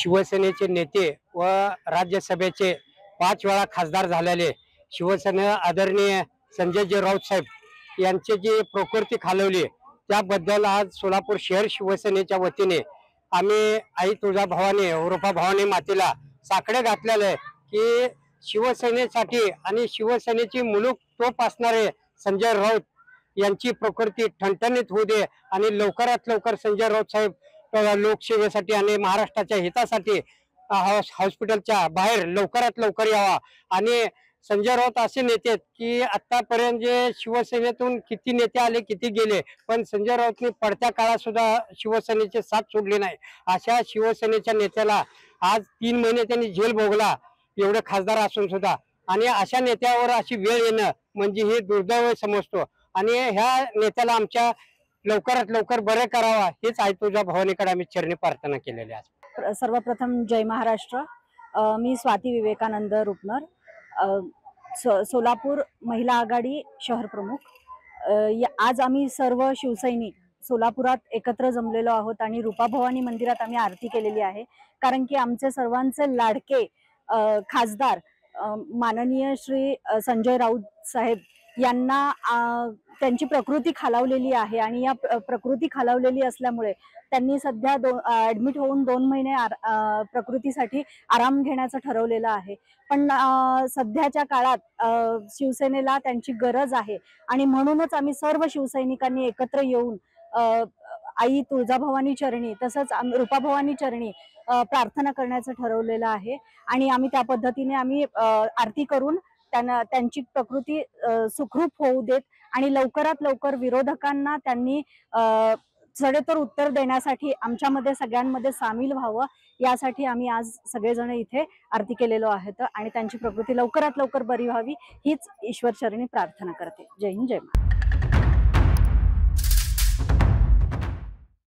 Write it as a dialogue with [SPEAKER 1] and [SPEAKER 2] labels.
[SPEAKER 1] शिवसेनेचे नेते व राज्यसभेचे 5 वेळा खासदार झालेले शिवसेना आदरणीय संजयजी राऊत साहेब यांची जी प्रकृती खालवली त्याबद्दल आज सोलापूर शहर शिवसेनेच्या वतीने आम्ही आई तुळजाभवानी रूपा भवानी मातेला साकडे घातलेले आहे की शिवसेनेसाठी आणि शिवसेनेची मुलूक तोप असणारे संजय राऊत यांची प्रकृती ठणठणीत होऊ दे आणि लवकरात लवकर संजय राऊत साहेब लोकसेवेसाठी आणि महाराष्ट्राच्या हितासाठी हॉस्पिटलच्या बाहेर लवकरात लवकर यावा। आणि संजय राऊत असे नेते आहेत की आतापर्यंत जे शिवसेनेतून किती नेते आले किती गेले, पण संजय राऊतनी पडत्या काळात सुद्धा शिवसेनेचे साथ सोडली नाही। अशा शिवसेनेच्या नेत्याला आज 3 महिने त्यांनी जेल भोगला, एवढे खासदार असून सुद्धा। आणि अशा नेत्यावर अशी वेळ येणं म्हणजे हे दुर्दैव समजतो आणि ह्या नेत्याला आमच्या लवकरात लवकर बरे करावा हेच आई तुझ्या भवानीकडे आम्ही चरणी प्रार्थना केलेली आहे।
[SPEAKER 2] सर्वप्रथम जय महाराष्ट्र। मी स्वाती विवेकानंद रुपनर, सोलापूर महिला आघाडी शहर प्रमुख। आज आम्ही सर्व शिवसैनिक सोलापुरात एकत्र जमलेलो आहोत आणि रूपा भवानी मंदिरात आम्ही आरती केलेली आहे, कारण की आमचे सर्वांचे लाडके खासदार माननीय श्री संजय राऊत साहेब यांना त्यांची प्रकृती खालावलेली आहे आणि या प्रकृती खालावलेली असल्यामुळे त्यांनी सध्या ऍडमिट होऊन 2 महिने प्रकृतीसाठी आराम घेण्याचं ठरवलेलं आहे। पण सध्याच्या काळात शिवसेनेला त्यांची गरज आहे आणि म्हणूनच आम्ही सर्व शिवसैनिकांनी एकत्र येऊन आई तुळजाभवानी चरणी तसंच रूपा भवानी चरणी प्रार्थना करण्याचं ठरवलेलं आहे आणि आम्ही त्या पद्धतीने आम्ही आरती करून त्यांची प्रकृती सुखरूप होऊ देत आणि लवकरात लवकर विरोधकांना त्यांनी सडेतोड उत्तर देण्यासाठी आमच्यामध्ये सगळ्यांमध्ये सामील व्हावं, यासाठी आम्ही आज सगळेजण इथे आरती केलेलो आहेत आणि त्यांची प्रकृती लवकरात लवकर बरी व्हावी हीच ईश्वर चरणी प्रार्थना करते। जय हिंद, जय महाराष्ट्र।